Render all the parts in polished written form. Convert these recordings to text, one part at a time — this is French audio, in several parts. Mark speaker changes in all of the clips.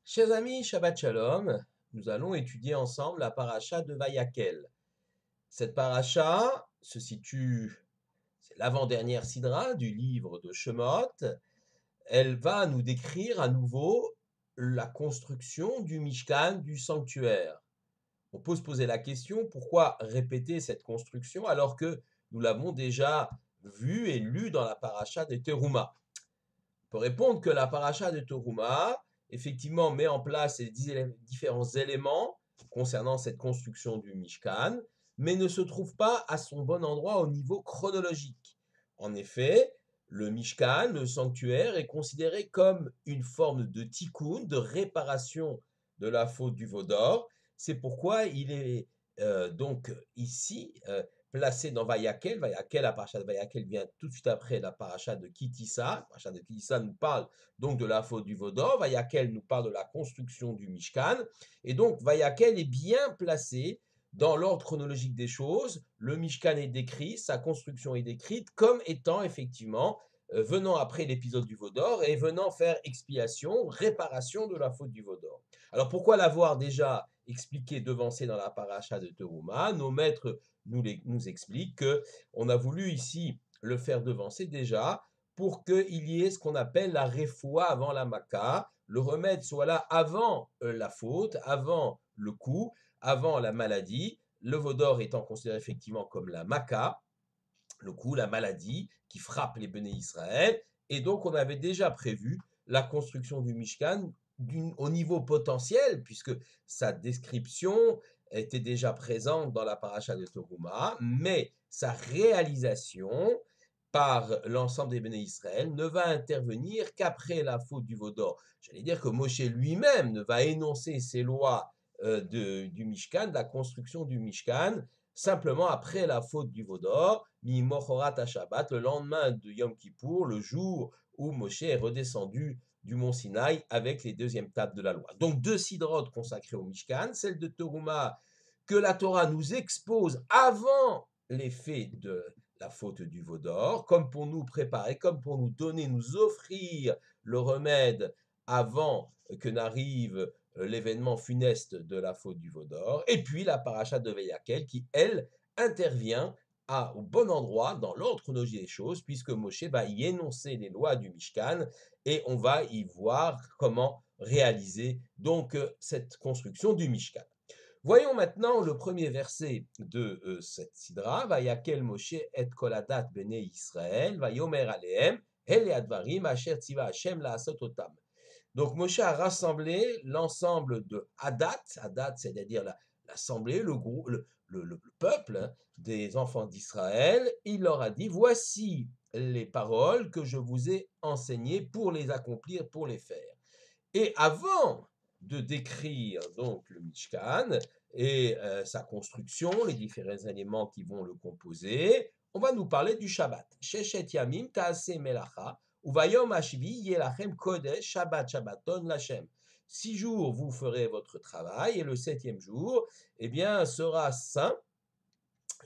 Speaker 1: Chers amis, Shabbat Shalom, nous allons étudier ensemble la paracha de Vayakel. Cette paracha se situe, c'est l'avant-dernière sidra du livre de Shemot. Elle va nous décrire à nouveau la construction du Mishkan, du sanctuaire. On peut se poser la question, pourquoi répéter cette construction alors que nous l'avons déjà vue et lue dans la paracha de Teruma? On peut répondre que la paracha de Teruma, effectivement, met en place ces différents éléments concernant cette construction du Mishkan, mais ne se trouve pas à son bon endroit au niveau chronologique. En effet, le Mishkan, le sanctuaire, est considéré comme une forme de tikkun, de réparation de la faute du veau d'or. C'est pourquoi il est donc ici placé dans Vayakel. Vayakel, la paracha de Vayakel vient tout de suite après la paracha de Kitissa. La paracha de Kitissa nous parle donc de la faute du veau d'or. Vayakel nous parle de la construction du Mishkan. Et donc Vayakel est bien placé dans l'ordre chronologique des choses. Le Mishkan est décrit, sa construction est décrite comme étant effectivement venant après l'épisode du veau d'or et venant faire expiation, réparation de la faute du veau d'or. Alors pourquoi l'avoir déjà expliqué, devancé dans la paracha de Teruma? Nos maîtres nous expliquent qu'on a voulu ici le faire devancer déjà pour qu'il y ait ce qu'on appelle la refoua avant la maka, le remède soit là avant la faute, avant le coup, avant la maladie, le veau d'or étant considéré effectivement comme la maka, le coup, la maladie qui frappe les béné Israël. Et donc, on avait déjà prévu la construction du Mishkan au niveau potentiel, puisque sa description était déjà présente dans la paracha de Toruma, mais sa réalisation par l'ensemble des béné Israël ne va intervenir qu'après la faute du veau d'or. J'allais dire que Moshe lui-même ne va énoncer ses lois du Mishkan, de la construction du Mishkan, simplement après la faute du veau d'or, mi-mochorat à Shabbat, le lendemain de Yom Kippour, le jour où Moshe est redescendu du mont Sinaï avec les deuxièmes tables de la loi. Donc deux sidrotes consacrées au Mishkan, celle de Teruma que la Torah nous expose avant les faits de la faute du veau d'or, comme pour nous préparer, comme pour nous donner, nous offrir le remède avant que n'arrive l'événement funeste de la faute du veau d'or, et puis la paracha de Vayakel qui, elle, intervient au bon endroit dans l'ordre chronologique des choses, puisque Moshe va y énoncer les lois du Mishkan, et on va y voir comment réaliser donc cette construction du Mishkan. Voyons maintenant le premier verset de cette sidra. Vayakel Moshe et koladat bene Israël, vayomer alehem, ele advarim asher tziva Hashem laasot otam. Donc Moshe a rassemblé l'ensemble de Hadat, Hadat c'est-à-dire l'assemblée, le peuple des enfants d'Israël. Il leur a dit, voici les paroles que je vous ai enseignées pour les accomplir, pour les faire. Et avant de décrire donc le Mishkan et sa construction, les différents éléments qui vont le composer, on va nous parler du Shabbat. Sheshet Yamim Taaseh Melacha, Uvayom Hashvi Yelachem Kodesh Shabbat Shabbaton Lachem. 6 jours vous ferez votre travail et le 7e jour, eh bien, sera saint,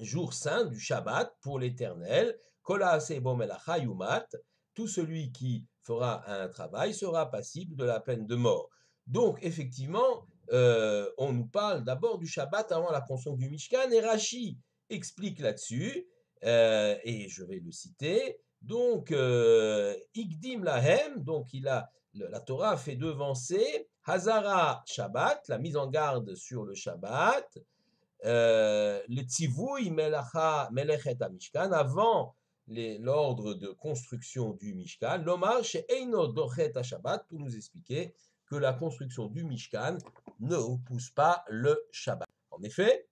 Speaker 1: jour saint du Shabbat pour l'Éternel. Kola Bo Melacha Yumat, tout celui qui fera un travail sera passible de la peine de mort. Donc, effectivement, on nous parle d'abord du Shabbat avant la construction du Mishkan, et Rashi explique là-dessus, et je vais le citer. Donc, Igdim Lahem, donc la Torah a fait devancer Hazara Shabbat, la mise en garde sur le Shabbat, le tzivouï melechet Mishkan, avant l'ordre de construction du Mishkan, l'omar chez Eino dochet Shabbat, pour nous expliquer que la construction du Mishkan ne repousse pas le Shabbat. En effet,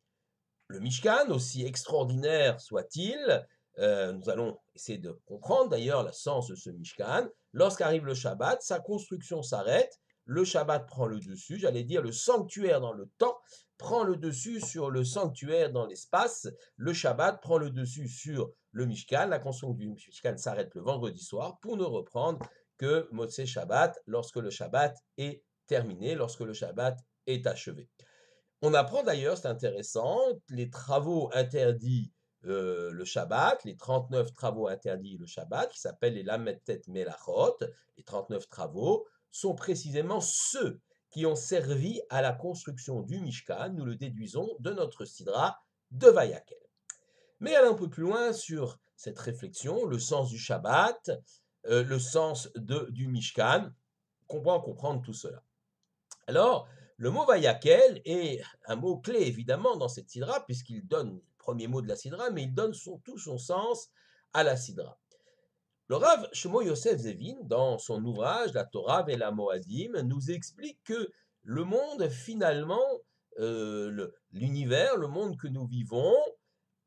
Speaker 1: le Mishkan, aussi extraordinaire soit-il, nous allons essayer de comprendre d'ailleurs le sens de ce Mishkan. Lorsqu'arrive le Shabbat, sa construction s'arrête, le Shabbat prend le dessus, j'allais dire le sanctuaire dans le temps prend le dessus sur le sanctuaire dans l'espace, le Shabbat prend le dessus sur le Mishkan, la construction du Mishkan s'arrête le vendredi soir pour ne reprendre que Motzei Shabbat lorsque le Shabbat est terminé, lorsque le Shabbat est achevé. On apprend d'ailleurs, c'est intéressant, les travaux interdits le Shabbat, les 39 travaux interdits le Shabbat, qui s'appellent les Lamed Tet Melachot, les 39 travaux, sont précisément ceux qui ont servi à la construction du Mishkan, nous le déduisons de notre sidra de Vayakel. Mais allons un peu plus loin sur cette réflexion, le sens du Shabbat, le sens du Mishkan, comment comprendre tout cela. Alors, le mot Vayakel est un mot clé évidemment dans cette sidra, puisqu'il donne le premier mot de la sidra, mais il donne tout son sens à la sidra. Le Rav Shlomo Yosef Zevin, dans son ouvrage La Torah et la Moadim, nous explique que le monde, finalement, l'univers, le monde que nous vivons,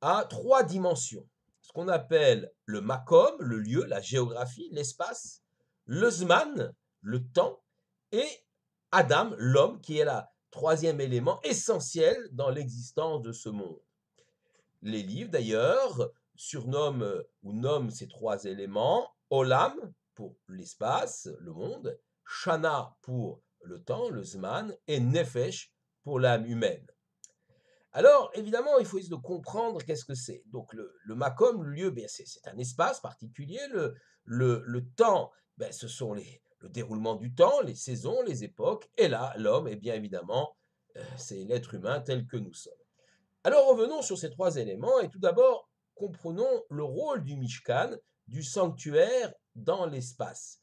Speaker 1: a trois dimensions. Ce qu'on appelle le makom, le lieu, la géographie, l'espace, le zman, le temps, et Adam, l'homme, qui est le troisième élément essentiel dans l'existence de ce monde. Les livres, d'ailleurs, surnomment ou nomment ces trois éléments Olam pour l'espace, le monde, Shana pour le temps, le Zman, et Nefesh pour l'âme humaine. Alors, évidemment, il faut essayer de comprendre qu'est-ce que c'est. Donc, le Makom, le lieu, c'est un espace particulier. Le temps, ce sont le déroulement du temps, les saisons, les époques. Et là, l'homme, bien évidemment, c'est l'être humain tel que nous sommes. Alors revenons sur ces trois éléments et tout d'abord comprenons le rôle du Mishkan, du sanctuaire dans l'espace.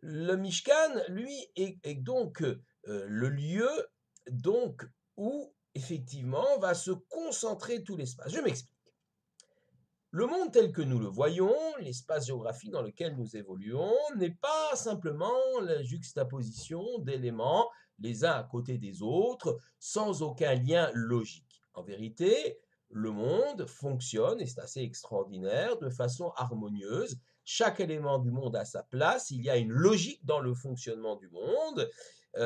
Speaker 1: Le Mishkan, lui, est donc le lieu donc où effectivement va se concentrer tout l'espace. Je m'explique. Le monde tel que nous le voyons, l'espace géographique dans lequel nous évoluons, n'est pas simplement la juxtaposition d'éléments les uns à côté des autres, sans aucun lien logique. En vérité, le monde fonctionne, et c'est assez extraordinaire, de façon harmonieuse. Chaque élément du monde a sa place, il y a une logique dans le fonctionnement du monde,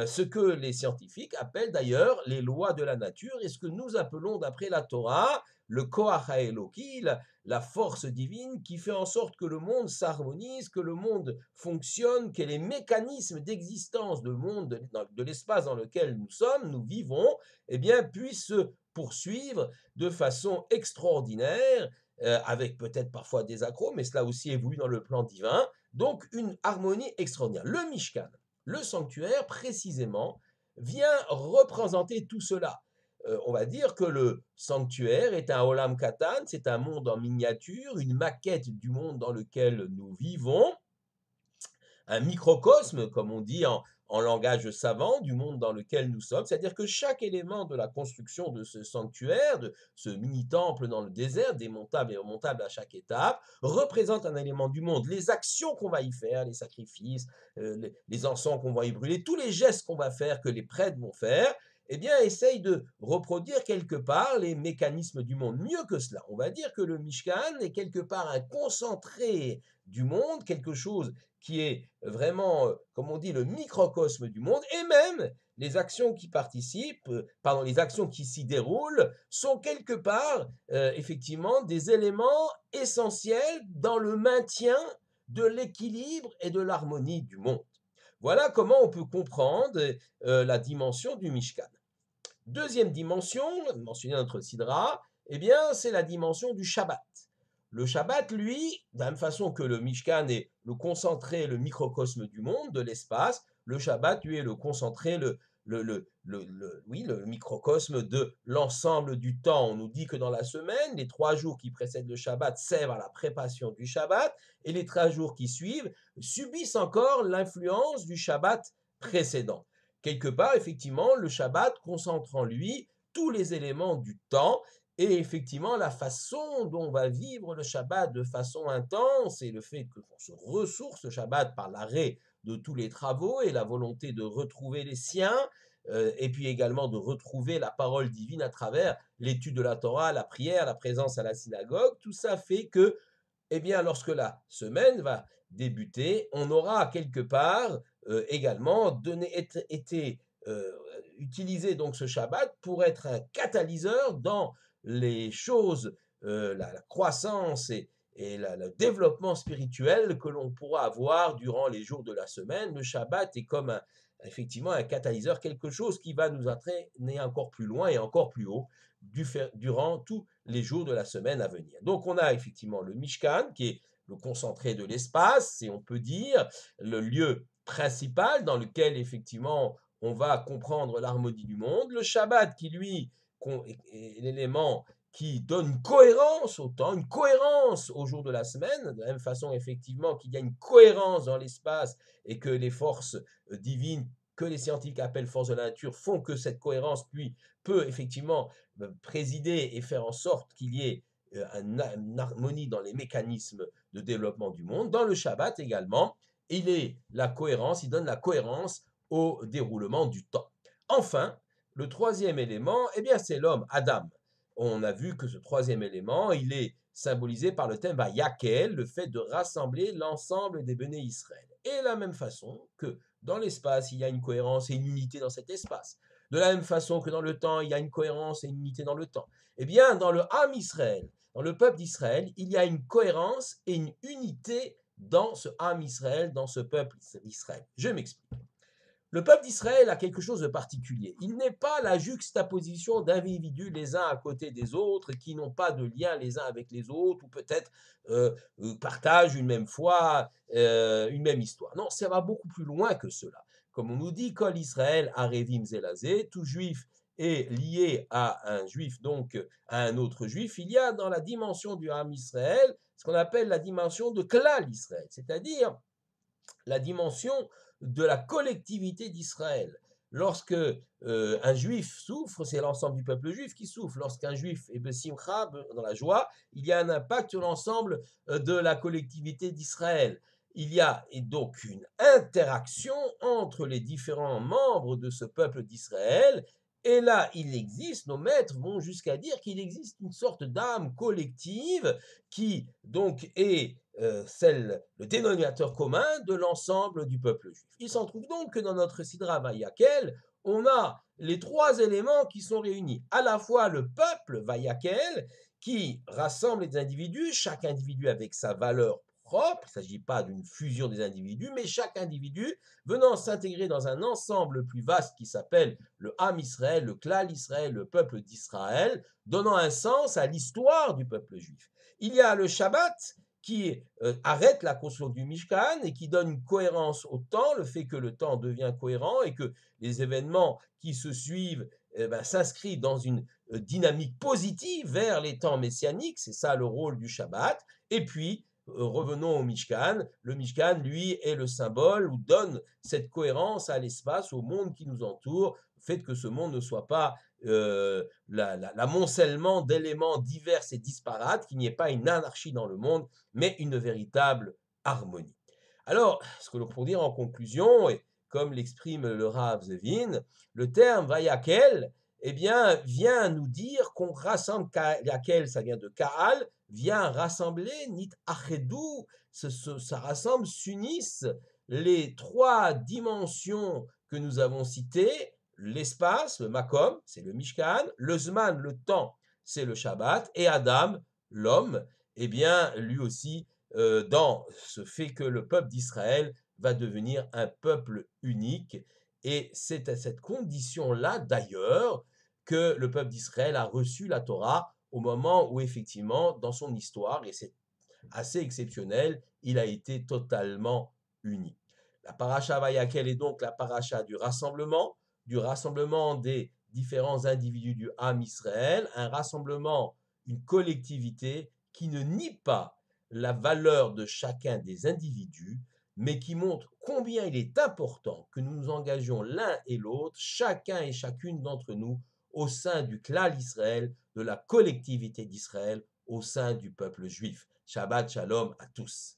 Speaker 1: ce que les scientifiques appellent d'ailleurs les lois de la nature, et ce que nous appelons d'après la Torah le Koach HaEloki, la force divine qui fait en sorte que le monde s'harmonise, que le monde fonctionne, que les mécanismes d'existence du monde, de l'espace dans lequel nous sommes, nous vivons, puissent se poursuivre de façon extraordinaire, avec peut-être parfois des accros, mais cela aussi évolue dans le plan divin, donc une harmonie extraordinaire. Le Mishkan, le sanctuaire précisément, vient représenter tout cela. On va dire que le sanctuaire est un Olam Katan, c'est un monde en miniature, une maquette du monde dans lequel nous vivons, un microcosme, comme on dit en langage savant, du monde dans lequel nous sommes. C'est-à-dire que chaque élément de la construction de ce sanctuaire, de ce mini-temple dans le désert, démontable et remontable à chaque étape, représente un élément du monde. Les actions qu'on va y faire, les sacrifices, les encens qu'on va y brûler, tous les gestes qu'on va faire, que les prêtres vont faire, essaye de reproduire quelque part les mécanismes du monde. Mieux que cela, on va dire que le Mishkan est quelque part un concentré du monde, quelque chose qui est vraiment, comme on dit, le microcosme du monde, et même les actions qui participent, les actions qui s'y déroulent, sont quelque part, effectivement, des éléments essentiels dans le maintien de l'équilibre et de l'harmonie du monde. Voilà comment on peut comprendre la dimension du Mishkan. Deuxième dimension, mentionnée dans notre Sidra, c'est la dimension du Shabbat. Le Shabbat, lui, de la même façon que le Mishkan est le concentré, le microcosme du monde, de l'espace, le Shabbat, lui, est le concentré, le microcosme de l'ensemble du temps. On nous dit que dans la semaine, les 3 jours qui précèdent le Shabbat servent à la préparation du Shabbat, et les 3 jours qui suivent subissent encore l'influence du Shabbat précédent. Quelque part, effectivement, le Shabbat concentre en lui tous les éléments du temps, et effectivement, la façon dont on va vivre le Shabbat de façon intense, et le fait qu'on se ressource le Shabbat par l'arrêt de tous les travaux et la volonté de retrouver les siens, et puis également de retrouver la parole divine à travers l'étude de la Torah, la prière, la présence à la synagogue, tout ça fait que, lorsque la semaine va débuter, on aura quelque part également été utilisé donc ce Shabbat pour être un catalyseur dans les choses, la croissance et le développement spirituel que l'on pourra avoir durant les jours de la semaine. Le Shabbat est comme effectivement un catalyseur, quelque chose qui va nous entraîner encore plus loin et encore plus haut durant tous les jours de la semaine à venir. Donc on a effectivement le Mishkan qui est le concentré de l'espace, et on peut dire le lieu principal dans lequel effectivement on va comprendre l'harmonie du monde. Le Shabbat qui, lui, est l'élément qui donne une cohérence au temps, une cohérence au jour de la semaine, de la même façon, effectivement, qu'il y a une cohérence dans l'espace et que les forces divines, que les scientifiques appellent forces de la nature, font que cette cohérence, puis, peut effectivement présider et faire en sorte qu'il y ait une harmonie dans les mécanismes de développement du monde. Dans le Shabbat également, il donne la cohérence au déroulement du temps. Enfin, le troisième élément, eh bien, c'est l'homme, Adam. On a vu que ce troisième élément, il est symbolisé par le thème Yakel, le fait de rassembler l'ensemble des béné Israël. Et de la même façon que dans l'espace, il y a une cohérence et une unité dans cet espace. De la même façon que dans le temps, il y a une cohérence et une unité dans le temps. Eh bien, dans le Ham Israël, dans le peuple d'Israël, il y a une cohérence et une unité dans ce Ham Israël, dans ce peuple d'Israël. Je m'explique. Le peuple d'Israël a quelque chose de particulier. Il n'est pas la juxtaposition d'individus les uns à côté des autres qui n'ont pas de lien les uns avec les autres ou peut-être partagent une même foi, une même histoire. Non, ça va beaucoup plus loin que cela. Comme on nous dit, Kol Israël Arevim Zelazé, tout juif est lié à un juif, donc à un autre juif. Il y a dans la dimension du Ham Israël ce qu'on appelle la dimension de Klal Israël, c'est-à-dire la dimension de la collectivité d'Israël. Lorsque un juif souffre, c'est l'ensemble du peuple juif qui souffre. Lorsqu'un juif est besimcha, dans la joie, il y a un impact sur l'ensemble de la collectivité d'Israël. Il y a donc une interaction entre les différents membres de ce peuple d'Israël. Et là, il existe, nos maîtres vont jusqu'à dire qu'il existe une sorte d'âme collective qui donc est le dénominateur commun de l'ensemble du peuple juif. Il s'en trouve donc que dans notre Sidra Vayakel, on a les trois éléments qui sont réunis. À la fois le peuple Vayakel, qui rassemble les individus, chaque individu avec sa valeur propre, il ne s'agit pas d'une fusion des individus, mais chaque individu venant s'intégrer dans un ensemble plus vaste qui s'appelle le Ham Israël, le Klal Israël, le peuple d'Israël, donnant un sens à l'histoire du peuple juif. Il y a le Shabbat, qui arrête la construction du Mishkan et qui donne une cohérence au temps, le fait que le temps devient cohérent et que les événements qui se suivent s'inscrivent dans une dynamique positive vers les temps messianiques, c'est ça le rôle du Shabbat. Et puis, revenons au Mishkan. Le Mishkan, lui, est le symbole ou donne cette cohérence à l'espace, au monde qui nous entoure, fait que ce monde ne soit pas l'amoncellement d'éléments divers et disparates, qu'il n'y ait pas une anarchie dans le monde, mais une véritable harmonie. Alors, ce que l'on peut dire en conclusion, et comme l'exprime le Rav Zevin, le terme Vayakel, eh bien, vient nous dire qu'on rassemble, Yakel, ça vient de Kaal, vient rassembler, Nit Achedou, ça rassemble, s'unissent les trois dimensions que nous avons citées, l'espace, le Makom, c'est le Mishkan, le Zman, le temps, c'est le Shabbat, et Adam, l'homme, eh bien, lui aussi, dans ce fait que le peuple d'Israël va devenir un peuple unique. Et c'est à cette condition-là, d'ailleurs, que le peuple d'Israël a reçu la Torah au moment où, effectivement, dans son histoire, et c'est assez exceptionnel, il a été totalement uni. La paracha Vayakel est donc la paracha du rassemblement des différents individus du Ham Israël, un rassemblement, une collectivité qui ne nie pas la valeur de chacun des individus, mais qui montre combien il est important que nous nous engagions l'un et l'autre, chacun et chacune d'entre nous, au sein du Klal Israël, de la collectivité d'Israël, au sein du peuple juif. Shabbat Shalom à tous.